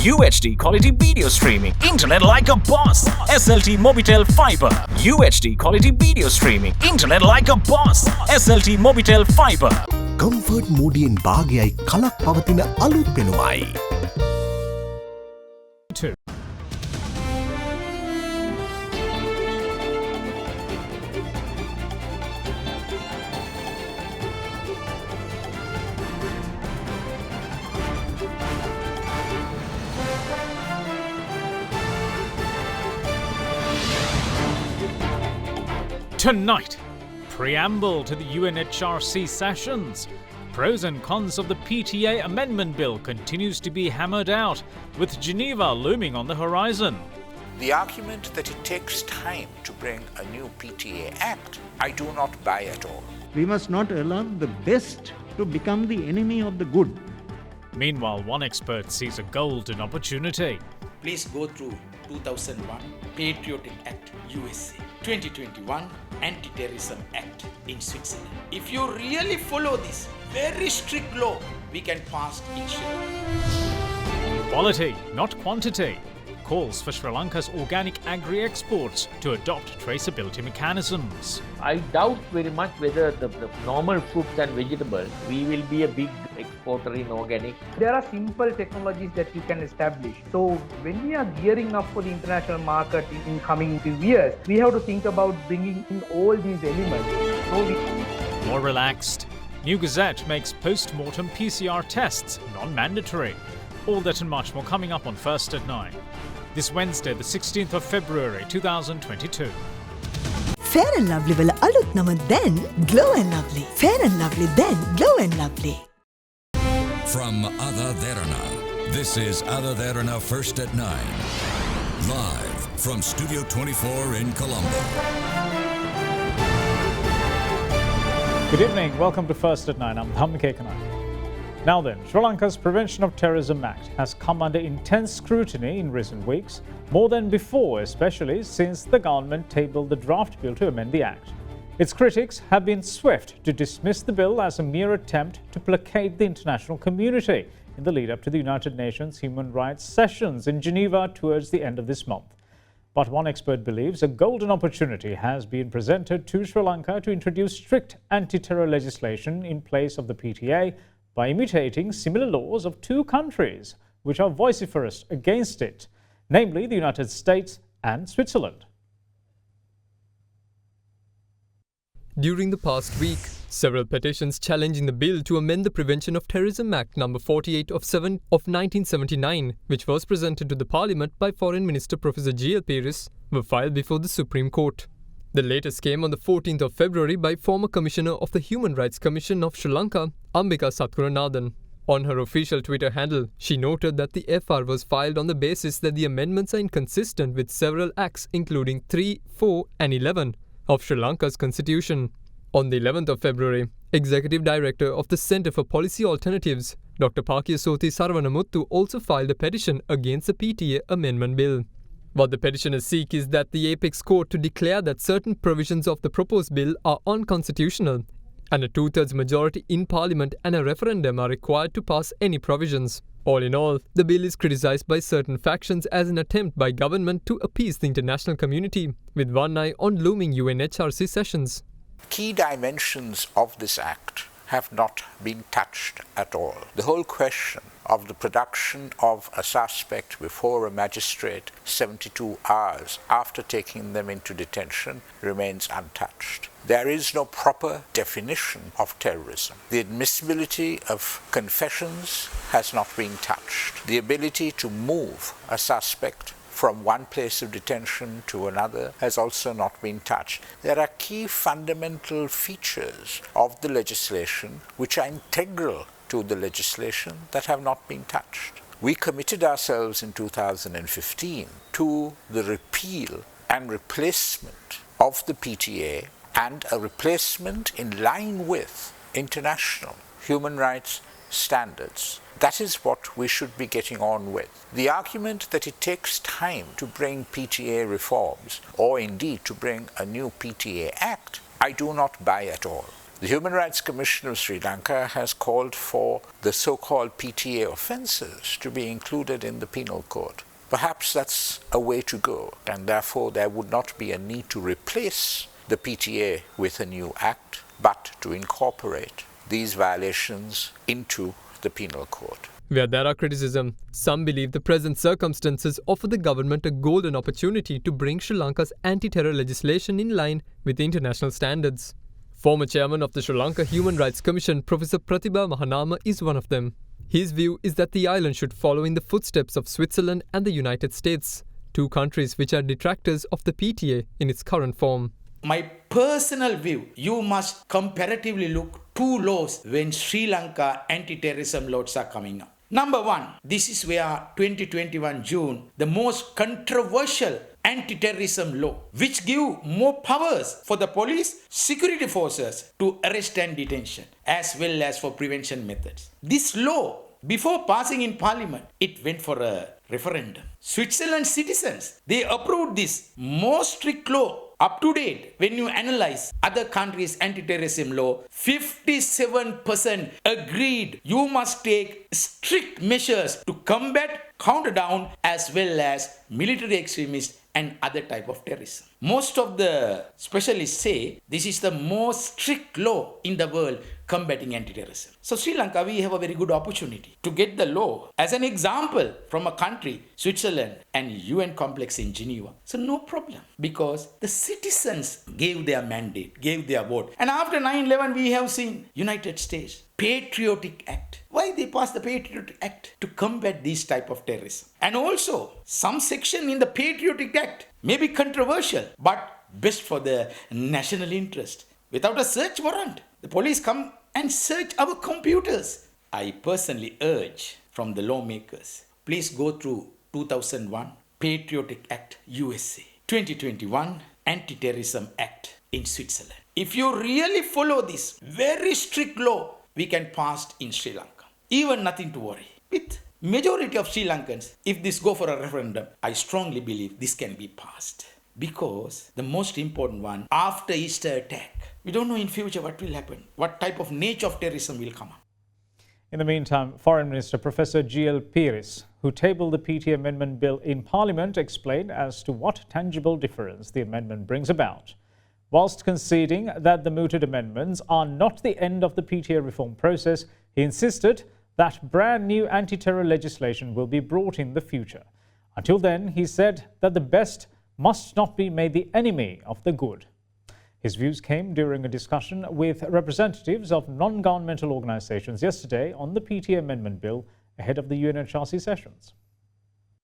UHD quality video streaming, internet like a boss. SLT Mobitel Fiber. UHD quality video streaming, internet like a boss. SLT Mobitel Fiber. Comfort Moodian භාගයයි කලක් පවතින අලුත් පෙනුමයි. 2. Tonight, preamble to the UNHRC sessions. Pros and cons of the PTA amendment bill continues to be hammered out, with Geneva looming on the horizon. The argument that it takes time to bring a new PTA Act, I do not buy at all. We must not allow the best to become the enemy of the good. Meanwhile, one expert sees a golden opportunity. Please go through 2001 Patriotic Act USA, 2021 Anti-Terrorism Act in Switzerland. If you really follow this very strict law, we can pass in Sri Lanka. Quality, not quantity. Calls for Sri Lanka's organic agri-exports to adopt traceability mechanisms. I doubt very much whether the normal fruits and vegetables, we will be a big exporter in organic. There are simple technologies that you can establish. So when we are gearing up for the international market in coming few years, we have to think about bringing in all these elements. More relaxed. New Gazette makes post-mortem PCR tests non-mandatory. All that and much more coming up on First at 9. This Wednesday, the 16th of February 2022. Fair and Lovely will alut nama then Glow and Lovely. Fair and Lovely then Glow and Lovely. From AdaDerana, this is AdaDerana First at 9. Live from Studio 24 in Colombo. Good evening, welcome to First at 9. I'm Dhammike Kanai. Now then, Sri Lanka's Prevention of Terrorism Act has come under intense scrutiny in recent weeks, more than before, especially since the government tabled the draft bill to amend the Act. Its critics have been swift to dismiss the bill as a mere attempt to placate the international community in the lead-up to the United Nations Human Rights Sessions in Geneva towards the end of this month. But one expert believes a golden opportunity has been presented to Sri Lanka to introduce strict anti-terror legislation in place of the PTA by imitating similar laws of two countries which are vociferous against it, namely the United States and Switzerland. During the past week, several petitions challenging the bill to amend the Prevention of Terrorism Act No. 48 of 1979, which was presented to the Parliament by Foreign Minister Professor G.L. Peiris, were filed before the Supreme Court. The latest came on the 14th of February by former Commissioner of the Human Rights Commission of Sri Lanka, Ambika Satkuranathan. On her official Twitter handle, she noted that the FR was filed on the basis that the amendments are inconsistent with several acts including 3, 4 and 11 of Sri Lanka's constitution. On the 11th of February, Executive Director of the Centre for Policy Alternatives, Dr. Pakiyasothi Saravanamuttu also filed a petition against the PTA amendment bill. What the petitioners seek is that the apex court to declare that certain provisions of the proposed bill are unconstitutional, and a two-thirds majority in Parliament and a referendum are required to pass any provisions. All in all, the bill is criticised by certain factions as an attempt by government to appease the international community, with one eye on looming UNHRC sessions. Key dimensions of this act have not been touched at all. The whole question of the production of a suspect before a magistrate 72 hours after taking them into detention remains untouched. There is no proper definition of terrorism. The admissibility of confessions has not been touched. The ability to move a suspect from one place of detention to another has also not been touched. There are key fundamental features of the legislation which are integral to the legislation that have not been touched. We committed ourselves in 2015 to the repeal and replacement of the PTA and a replacement in line with international human rights standards. That is what we should be getting on with. The argument that it takes time to bring PTA reforms or indeed to bring a new PTA Act, I do not buy at all. The Human Rights Commission of Sri Lanka has called for the so-called PTA offences to be included in the penal code. Perhaps that's a way to go, and therefore there would not be a need to replace the PTA with a new act, but to incorporate these violations into the penal code. Where there are criticism, some believe the present circumstances offer the government a golden opportunity to bring Sri Lanka's anti-terror legislation in line with international standards. Former chairman of the Sri Lanka Human Rights Commission, Professor Pratibha Mahanama, is one of them. His view is that the island should follow in the footsteps of Switzerland and the United States, two countries which are detractors of the PTA in its current form. My personal view, you must comparatively look two laws when Sri Lanka anti-terrorism laws are coming up. Number one, this is where 2021 June, the most controversial anti-terrorism law, which give more powers for the police, security forces to arrest and detention, as well as for prevention methods. This law, before passing in parliament, it went for a referendum. Switzerland citizens, they approved this most strict law. Up to date, when you analyze other countries' anti-terrorism law, 57% agreed you must take strict measures to combat, counter down, as well as military extremists and other type of terrorism. Most of the specialists say this is the most strict law in the world combating anti-terrorism. So Sri Lanka, we have a very good opportunity to get the law as an example from a country, Switzerland and UN complex in Geneva. So no problem, because the citizens gave their mandate, gave their vote. And after 9/11, we have seen United States Patriotic Act. Why they passed the Patriotic Act? To combat this type of terrorism. And also, some section in the Patriotic Act may be controversial, but best for the national interest. Without a search warrant, the police come and search our computers. I personally urge from the lawmakers, please go through 2001 Patriotic Act USA, 2021 Anti-Terrorism Act in Switzerland. If you really follow this very strict law, we can pass in Sri Lanka. Even nothing to worry. With majority of Sri Lankans, if this go for a referendum, I strongly believe this can be passed. Because the most important one, after Easter attack, we don't know in future what will happen, what type of nature of terrorism will come up. In the meantime, Foreign Minister Professor G.L. Peiris, who tabled the PTA amendment bill in Parliament, explained as to what tangible difference the amendment brings about. Whilst conceding that the mooted amendments are not the end of the PTA reform process, he insisted that brand new anti-terror legislation will be brought in the future. Until then, he said that the best must not be made the enemy of the good. His views came during a discussion with representatives of non-governmental organisations yesterday on the PTA amendment bill ahead of the UNHRC sessions.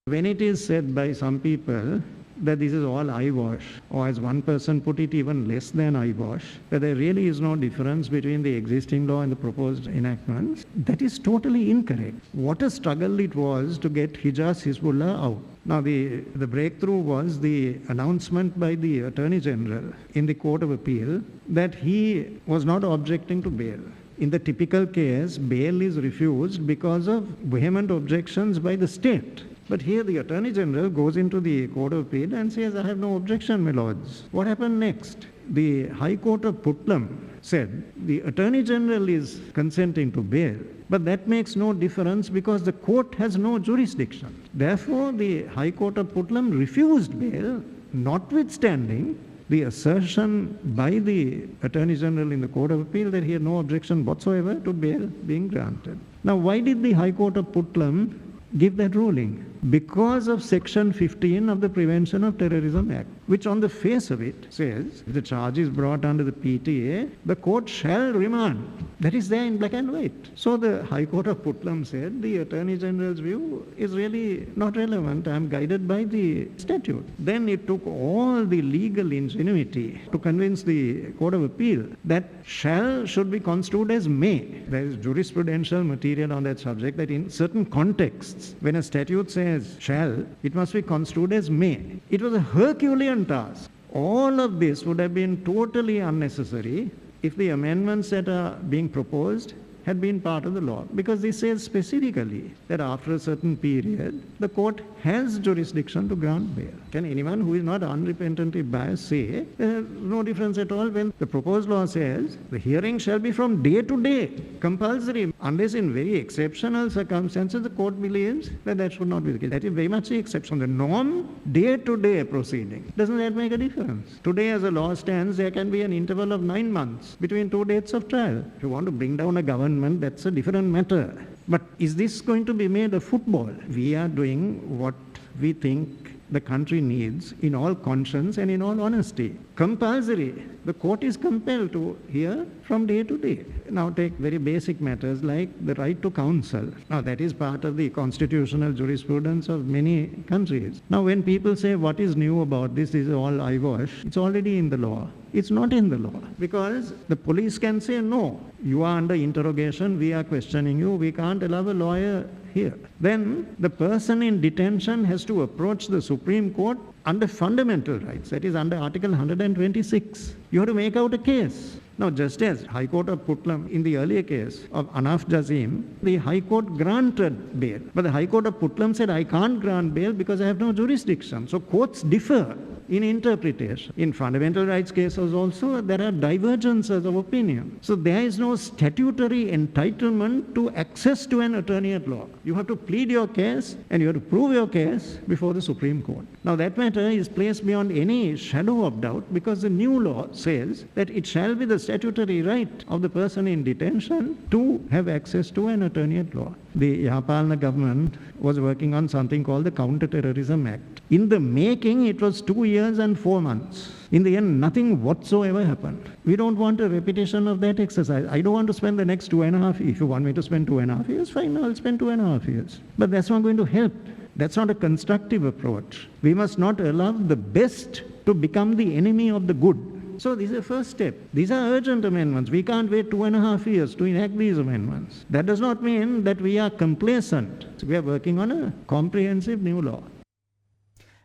When it is said by some people that this is all eyewash, or as one person put it, even less than eyewash, that there really is no difference between the existing law and the proposed enactments, that is totally incorrect. What a struggle it was to get Hijaz Hizbullah out. Now, the breakthrough was the announcement by the Attorney General in the Court of Appeal that he was not objecting to bail. In the typical case, bail is refused because of vehement objections by the state. But here the Attorney General goes into the Court of Appeal and says, I have no objection, my lords. What happened next? The High Court of Puttlam said the Attorney General is consenting to bail, but that makes no difference because the court has no jurisdiction. Therefore, the High Court of Puttlam refused bail, notwithstanding the assertion by the Attorney General in the Court of Appeal that he had no objection whatsoever to bail being granted. Now, why did the High Court of Puttlam give that ruling? Because of Section 15 of the Prevention of Terrorism Act, which on the face of it says, if the charge is brought under the PTA, the court shall remand. That is there in black and white. So the High Court of Puttlam said the Attorney General's view is really not relevant. I am guided by the statute. Then it took all the legal ingenuity to convince the Court of Appeal that shall should be construed as may. There is jurisprudential material on that subject that in certain contexts, when a statute says shall, it must be construed as may. It was a Herculean task. All of this would have been totally unnecessary if the amendments that are being proposed had been part of the law, because this says specifically that after a certain period, the court has jurisdiction to grant bail. Can anyone who is not unrepentantly biased say no difference at all when the proposed law says the hearing shall be from day to day, compulsory, unless in very exceptional circumstances the court believes that should not be the case. That is very much the exception. The norm, day-to-day proceeding. Doesn't that make a difference? Today, as the law stands, there can be an interval of 9 months between two dates of trial. If you want to bring down a government, that's a different matter. But is this going to be made a football? We are doing what we think the country needs in all conscience and in all honesty. Compulsory. The court is compelled to hear from day to day. Now take very basic matters like the right to counsel. Now that is part of the constitutional jurisprudence of many countries. Now when people say what is new about this is all eyewash, it's already in the law. It's not in the law because the police can say no, you are under interrogation, we are questioning you, we can't allow a lawyer here. Then the person in detention has to approach the Supreme Court under fundamental rights, that is under Article 126. You have to make out a case. Now, just as High Court of Putlam, in the earlier case of Anaf Jazim, the High Court granted bail. But the High Court of Putlam said, I can't grant bail because I have no jurisdiction. So courts differ in interpretation. In fundamental rights cases also, there are divergences of opinion. So there is no statutory entitlement to access to an attorney at law. You have to plead your case and you have to prove your case before the Supreme Court. Now that matter is placed beyond any shadow of doubt because the new law says that it shall be the statutory right of the person in detention to have access to an attorney at law. The Yapalna government was working on something called the Counter-Terrorism Act. In the making, it was 2 years and 4 months. In the end, nothing whatsoever happened. We don't want a repetition of that exercise. I don't want to spend the next 2.5 years. If you want me to spend 2.5 years, fine, I'll spend 2.5 years. But that's not going to help. That's not a constructive approach. We must not allow the best to become the enemy of the good. So this is the first step. These are urgent amendments. We can't wait 2.5 years to enact these amendments. That does not mean that we are complacent. We are working on a comprehensive new law.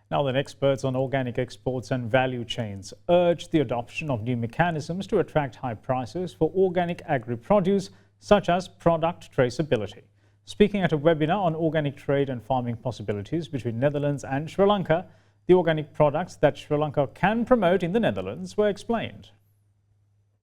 Now then, experts on organic exports and value chains urge the adoption of new mechanisms to attract high prices for organic agri-produce, such as product traceability. Speaking at a webinar on organic trade and farming possibilities between Netherlands and Sri Lanka, the organic products that Sri Lanka can promote in the Netherlands were explained.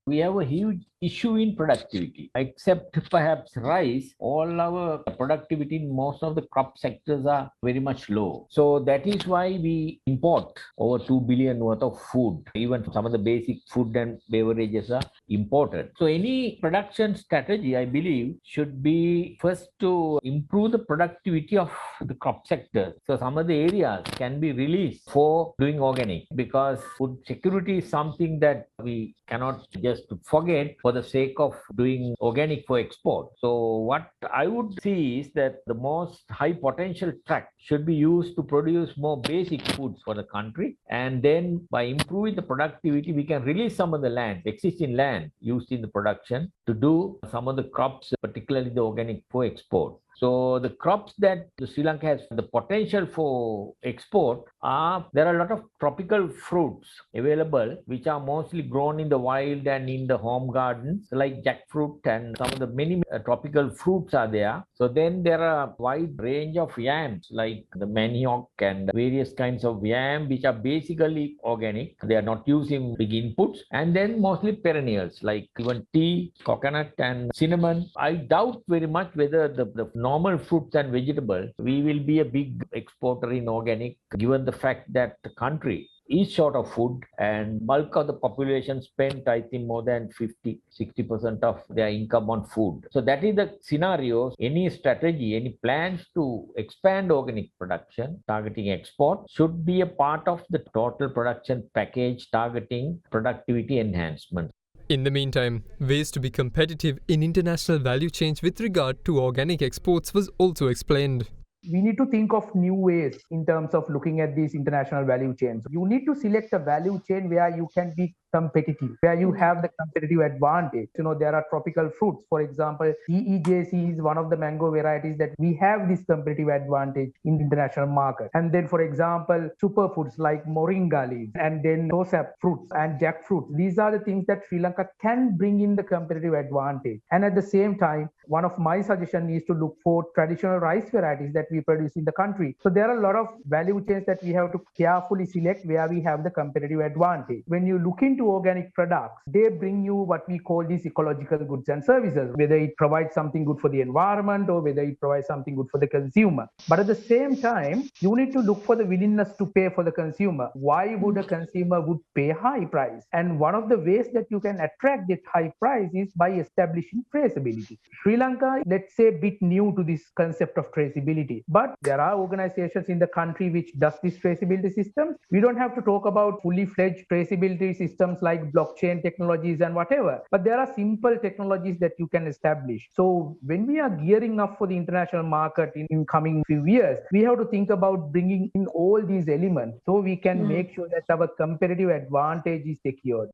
We have a huge issue in productivity. Except perhaps rice, all our productivity in most of the crop sectors are very much low. So that is why we import over 2 billion worth of food. Even some of the basic food and beverages are imported. So any production strategy, I believe, should be first to improve the productivity of the crop sector. So some of the areas can be released for doing organic, because food security is something that we cannot just forget for the sake of doing organic for export. So what I would see is that the most high potential tract should be used to produce more basic foods for the country, and then by improving the productivity we can release some of the land, existing land used in the production, to do some of the crops, particularly the organic for export. So the crops that Sri Lanka has the potential for export are, there are a lot of tropical fruits available which are mostly grown in the wild and in the home gardens, like jackfruit and some of the many tropical fruits are there. So then there are a wide range of yams like the manioc and various kinds of yam which are basically organic. They are not using big inputs, and then mostly perennials like even tea, coconut and cinnamon. I doubt very much whether the normal fruits and vegetables, we will be a big exporter in organic, given the fact that the country is short of food and bulk of the population spent, I think, more than 50-60% of their income on food. So that is the scenario. Any strategy, any plans to expand organic production targeting export should be a part of the total production package targeting productivity enhancement. In the meantime, ways to be competitive in international value chains with regard to organic exports was also explained. We need to think of new ways in terms of looking at these international value chains. You need to select a value chain where you can be competitive, where you have the competitive advantage. There are tropical fruits. For example, EEJC is one of the mango varieties that we have this competitive advantage in the international market. And then, for example, superfoods like moringa leaves and then tosap fruits and jackfruits. These are the things that Sri Lanka can bring in the competitive advantage. And at the same time, one of my suggestions is to look for traditional rice varieties that we produce in the country. So there are a lot of value chains that we have to carefully select where we have the competitive advantage. When you look into organic products, they bring you what we call these ecological goods and services, whether it provides something good for the environment or whether it provides something good for the consumer. But at the same time, you need to look for the willingness to pay for the consumer. Why would a consumer would pay high price? And one of the ways that you can attract that high price is by establishing traceability. Sri Lanka, let's say, a bit new to this concept of traceability, but there are organizations in the country which does this traceability system. We don't have to talk about fully fledged traceability systems like blockchain technologies and whatever, but there are simple technologies that you can establish. So when we are gearing up for the international market in coming few years, we have to think about bringing in all these elements so we can make sure that our competitive advantage is secured.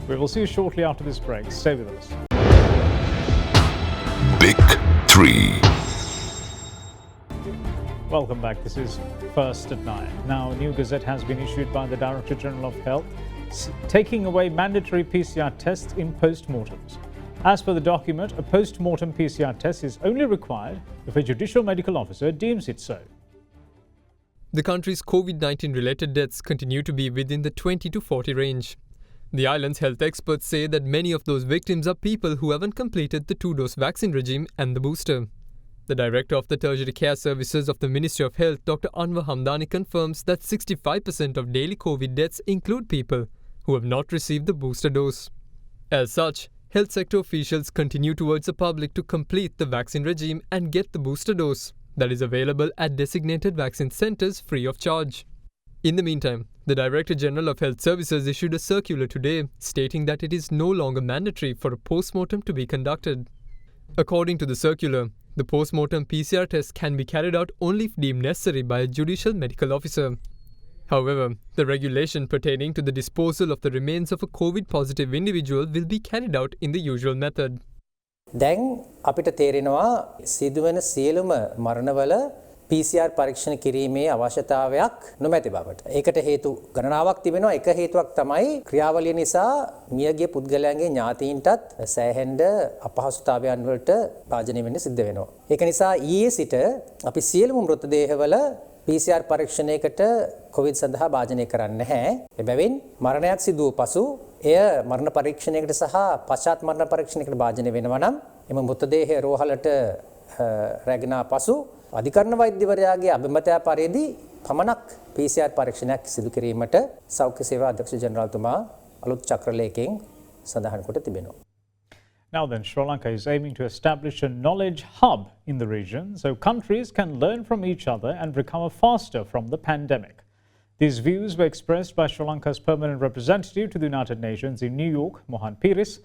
We will see you shortly after this break. Stay with us. Big 3. Welcome back. This is First at 9. Now, a new gazette has been issued by the Director General of Health, taking away mandatory PCR tests in post-mortems. As per the document, a post-mortem PCR test is only required if a judicial medical officer deems it so. The country's COVID-19 related deaths continue to be within the 20 to 40 range. The island's health experts say that many of those victims are people who haven't completed the 2-dose vaccine regime and the booster. The director of the Tertiary Care Services of the Ministry of Health, Dr. Anwar Hamdani, confirms that 65% of daily COVID deaths include people who have not received the booster dose. As such, health sector officials continue to urge the public to complete the vaccine regime and get the booster dose that is available at designated vaccine centres free of charge. In the meantime, the Director General of Health Services issued a circular today stating that it is no longer mandatory for a post-mortem to be conducted. According to the circular, the post-mortem PCR test can be carried out only if deemed necessary by a judicial medical officer. However, the regulation pertaining to the disposal of the remains of a COVID-positive individual will be carried out in the usual method. දැන් අපිට තේරෙනවා සිදුවෙන සියලුම මරණවල PCR පරීක්ෂණ කිරීමේ අවශ්‍යතාවයක් නොමැති බවට. ඒකට හේතු ගණනාවක් තිබෙනවා. එක හේතුවක් තමයි ක්‍රියාවලිය නිසා මියගිය පුද්ගලයන්ගේ ඥාතීන්ටත් සෑහෙන අපහසුතාවයන් වලට භාජනය වෙන්න සිද්ධ වෙනවා. ඒක නිසා ඊයේ සිට අපි සියලුම මෘතදේහවල PCR පරීක්ෂණයකට COVID සඳහා භාජනය කරන්නේ නැහැ. එබැවින් මරණයක් සිදු වූ පසු එය මරණ පරීක්ෂණයකට සහ පශ්චාත් මරණ පරීක්ෂණයකට භාජනය වෙනවා නම් එම මෘතදේහය රෝහලට රැගෙන පසු අධිකරණ වෛද්‍යවරයාගේ අභිමතය පරිදි පමණක් PCR පරීක්ෂණයක් සිදු කිරීමට සෞඛ්‍ය සේවා අධ්‍යක්ෂ ජනරාල්තුමා අලුත් චක්‍රලේඛයෙන් සඳහන් කොට තිබෙනවා. Now then, Sri Lanka is aiming to establish a knowledge hub in the region so countries can learn from each other and recover faster from the pandemic. These views were expressed by Sri Lanka's permanent representative to the United Nations in New York, Mohan Piris,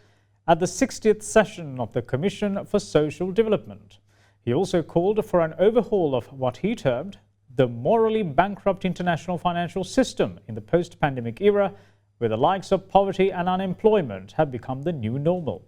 at the 60th session of the Commission for Social Development. He also called for an overhaul of what he termed the morally bankrupt international financial system in the post-pandemic era, where the likes of poverty and unemployment have become the new normal.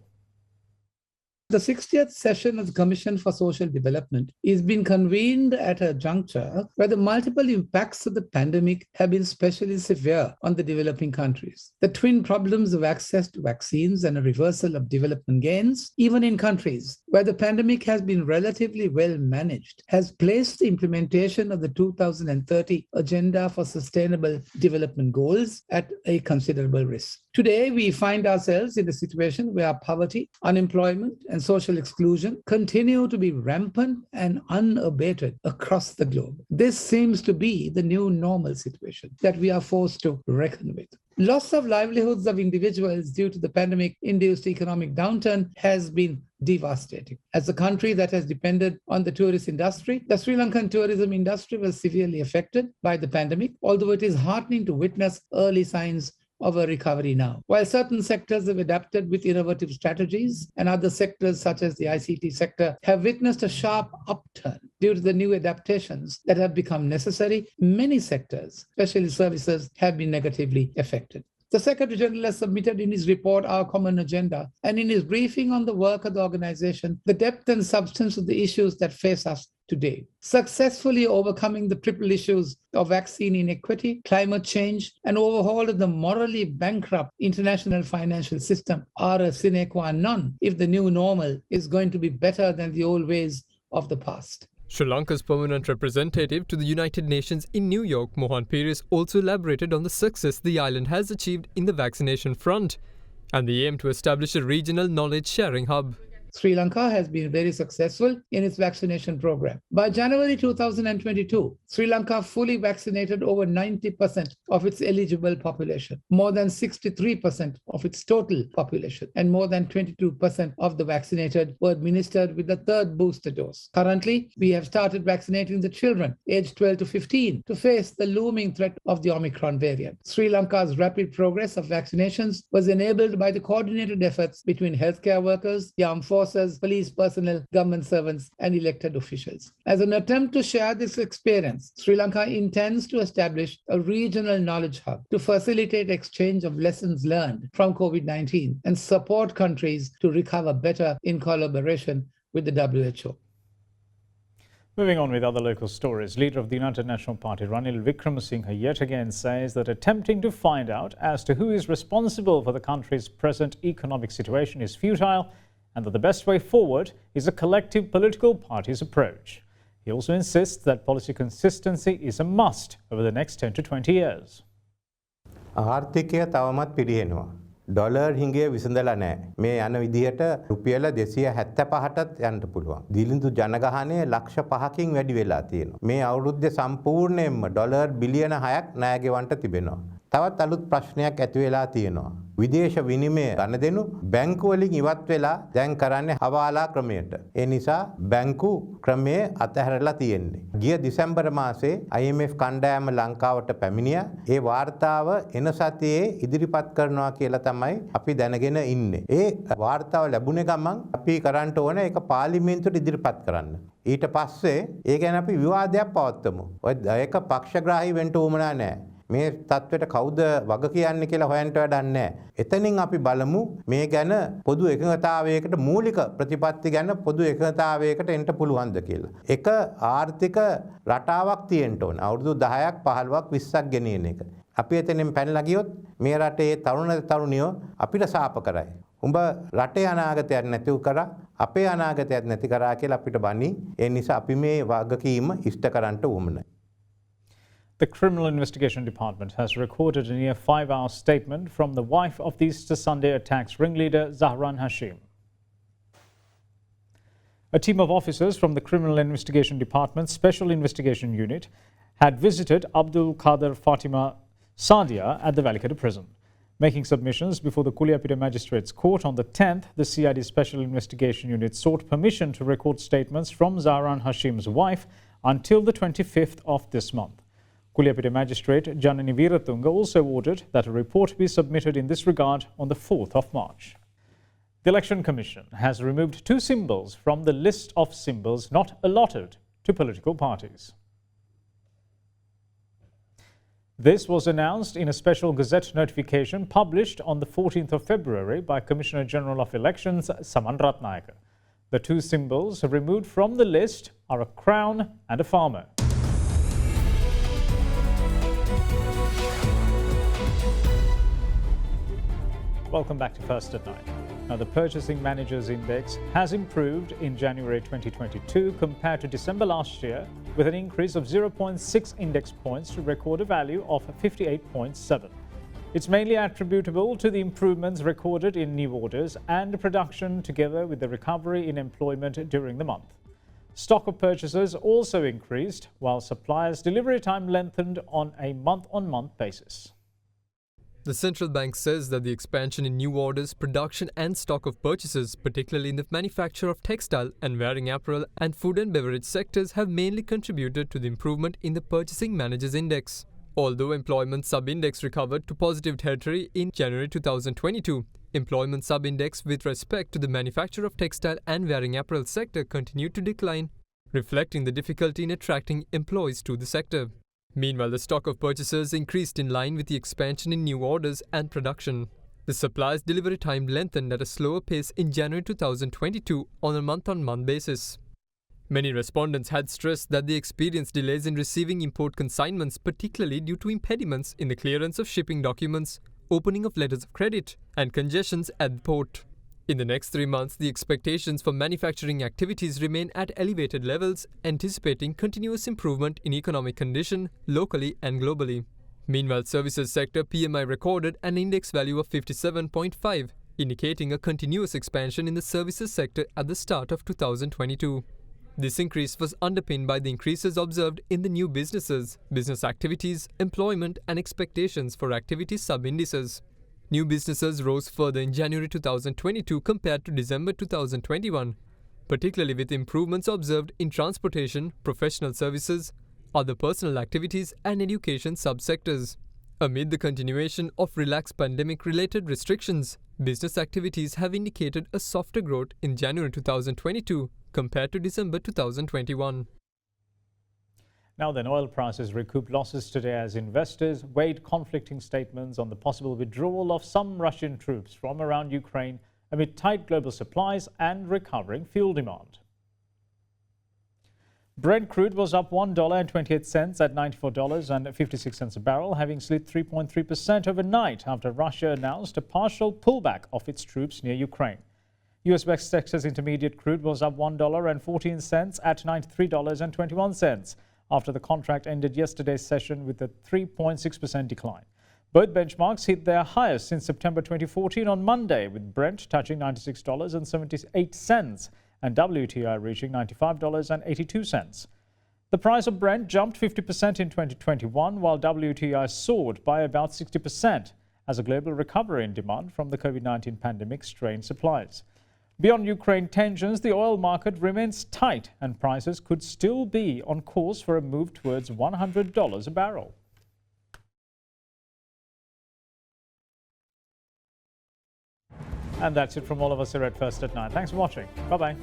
The 60th session of the Commission for Social Development is being convened at a juncture where the multiple impacts of the pandemic have been especially severe on the developing countries. The twin problems of access to vaccines and a reversal of development gains, even in countries where the pandemic has been relatively well managed, has placed the implementation of the 2030 Agenda for Sustainable Development Goals at a considerable risk. Today, we find ourselves in a situation where poverty, unemployment, and social exclusion continue to be rampant and unabated across the globe. This seems to be the new normal situation that we are forced to reckon with. Loss of livelihoods of individuals due to the pandemic-induced economic downturn has been devastating. As a country that has depended on the tourist industry, the Sri Lankan tourism industry was severely affected by the pandemic, although it is heartening to witness early signs of a recovery now. While certain sectors have adapted with innovative strategies and other sectors such as the ICT sector have witnessed a sharp upturn due to the new adaptations that have become necessary, many sectors, especially services, have been negatively affected. The Secretary General has submitted in his report Our Common Agenda and in his briefing on the work of the organization, the depth and substance of the issues that face us today. Successfully overcoming the triple issues of vaccine inequity, climate change, and overhaul of the morally bankrupt international financial system are a sine qua non if the new normal is going to be better than the old ways of the past. Sri Lanka's permanent representative to the United Nations in New York, Mohan Pires, also elaborated on the success the island has achieved in the vaccination front and the aim to establish a regional knowledge sharing hub. Sri Lanka has been very successful in its vaccination program. By January 2022, Sri Lanka fully vaccinated over 90% of its eligible population, more than 63% of its total population, and more than 22% of the vaccinated were administered with the third booster dose. Currently, we have started vaccinating the children aged 12 to 15 to face the looming threat of the Omicron variant. Sri Lanka's rapid progress of vaccinations was enabled by the coordinated efforts between healthcare workers, the armed forces, police personnel, government servants, and elected officials. As an attempt to share this experience, Sri Lanka intends to establish a regional knowledge hub to facilitate exchange of lessons learned from COVID-19 and support countries to recover better in collaboration with the WHO. Moving on with other local stories, leader of the United National Party, Ranil Wickremesinghe, yet again says that attempting to find out as to who is responsible for the country's present economic situation is futile, and that the best way forward is a collective political parties approach. He also insists that policy consistency is a must over the next 10 to 20 years. ආර්ථිකය තවමත් පිරිහෙනවා. Dollar හිඟය විසඳලා නැහැ. මේ යන විදිහට රුපියල 275ටත් යන්න පුළුවන්. දිලිඳු ජනගහනය ලක්ෂ 5කින් වැඩි වෙලා තියෙනවා. මේ අවුරුද්දේ සම්පූර්ණයෙන්ම ඩොලර් බිලියන 6ක් ණය ගෙවන්න තිබෙනවා. තවත් අලුත් ප්‍රශ්නයක් ඇති වෙලා තියෙනවා. විදේශ විනිමය ගණදෙනු බැංකු වලින් ඉවත් වෙලා දැන් කරන්නේ හවාලා ක්‍රමයට. ඒ නිසා බැංකු ක්‍රමය අතහැරලා තියෙන්නේ. ගිය දෙසැම්බර් මාසේ IMF කණ්ඩායම ලංකාවට පැමිණියා. ඒ වාර්තාව එන සතියේ ඉදිරිපත් කරනවා කියලා තමයි අපි දැනගෙන ඉන්නේ. ඒ වාර්තාව ලැබුණේ ගමන් අපි කරන්න ඕන ඒක පාර්ලිමේන්තුවට ඉදිරිපත් කරන්න. ඊට පස්සේ ඒ ගැන අපි විවාදයක් පවත්වමු. ඔය ඒක පක්ෂග්‍රාහී වෙන්න උවමනා නැහැ. මේ තත්ත්වයට කවුද වග කියන්නේ කියලා හොයන්න වැඩක් නැහැ. එතනින් අපි බලමු මේ ගැන පොදු එකඟතාවයකට මූලික ප්‍රතිපත්ති ගැන පොදු එකඟතාවයකට එන්න පුළුවන්ද කියලා. එක ආර්ථික රටාවක් තියෙන්න ඕන. අවුරුදු 10ක් 15ක් 20ක් ගෙනියන එක. අපි එතනින් පැනලා ගියොත් මේ රටේ තරුණියෝ අපිට සාප කරයි. උඹ රටේ අනාගතයක් නැතිව කරා අපේ අනාගතයක් නැති කරා කියලා අපිට බනි. ඒ නිසා අපි මේ වගකීම ඉෂ්ට කරන්න උවමනයි. The Criminal Investigation Department has recorded a near 5-hour statement from the wife of the Easter Sunday attacks ringleader Zahran Hashim. A team of officers from the Criminal Investigation Department's Special Investigation Unit had visited Abdul Qadir Fatima Sadia at the Valikada prison. Making submissions before the Kuliapita Magistrates Court on the 10th, the CID Special Investigation Unit sought permission to record statements from Zahran Hashim's wife until the 25th of this month. Kuliapita Magistrate Janani Veeratunga also ordered that a report be submitted in this regard on the 4th of March. The Election Commission has removed 2 symbols from the list of symbols not allotted to political parties. This was announced in a special Gazette notification published on the 14th of February by Commissioner General of Elections Saman Ratnayaka. The 2 symbols removed from the list are a crown and a farmer. Welcome back to First at 9. Now, the Purchasing Managers Index has improved in January 2022 compared to December last year, with an increase of 0.6 index points to record a value of 58.7. It's mainly attributable to the improvements recorded in new orders and production, together with the recovery in employment during the month. Stock of purchases also increased, while suppliers' delivery time lengthened on a month-on-month basis. The central bank says that the expansion in new orders, production and stock of purchases, particularly in the manufacture of textile and wearing apparel and food and beverage sectors, have mainly contributed to the improvement in the Purchasing Managers Index. Although employment sub-index recovered to positive territory in January 2022, employment sub-index with respect to the manufacture of textile and wearing apparel sector continued to decline, reflecting the difficulty in attracting employees to the sector. Meanwhile, the stock of purchasers increased in line with the expansion in new orders and production. The supplier's delivery time lengthened at a slower pace in January 2022 on a month-on-month basis. Many respondents had stressed that they experienced delays in receiving import consignments, particularly due to impediments in the clearance of shipping documents, opening of letters of credit, and congestions at the port. In the next 3 months, the expectations for manufacturing activities remain at elevated levels, anticipating continuous improvement in economic condition locally and globally. Meanwhile, services sector PMI recorded an index value of 57.5, indicating a continuous expansion in the services sector at the start of 2022. This increase was underpinned by the increases observed in the new businesses, business activities, employment, and expectations for activity sub-indices. New businesses rose further in January 2022 compared to December 2021, particularly with improvements observed in transportation, professional services, other personal activities, and education subsectors. Amid the continuation of relaxed pandemic-related restrictions, business activities have indicated a softer growth in January 2022 compared to December 2021. Now then, oil prices recouped losses today as investors weighed conflicting statements on the possible withdrawal of some Russian troops from around Ukraine amid tight global supplies and recovering fuel demand. Brent crude was up $1.28 at $94.56 a barrel, having slid 3.3% overnight after Russia announced a partial pullback of its troops near Ukraine. US West Texas Intermediate crude was up $1.14 at $93.21 after the contract ended yesterday's session with a 3.6% decline. Both benchmarks hit their highest since September 2014 on Monday, with Brent touching $96.78 and WTI reaching $95.82. The price of Brent jumped 50% in 2021, while WTI soared by about 60% as a global recovery in demand from the COVID-19 pandemic strained supplies. Beyond Ukraine tensions, the oil market remains tight and prices could still be on course for a move towards $100 a barrel. And that's it from all of us here at First at 9. Thanks for watching. Bye-bye.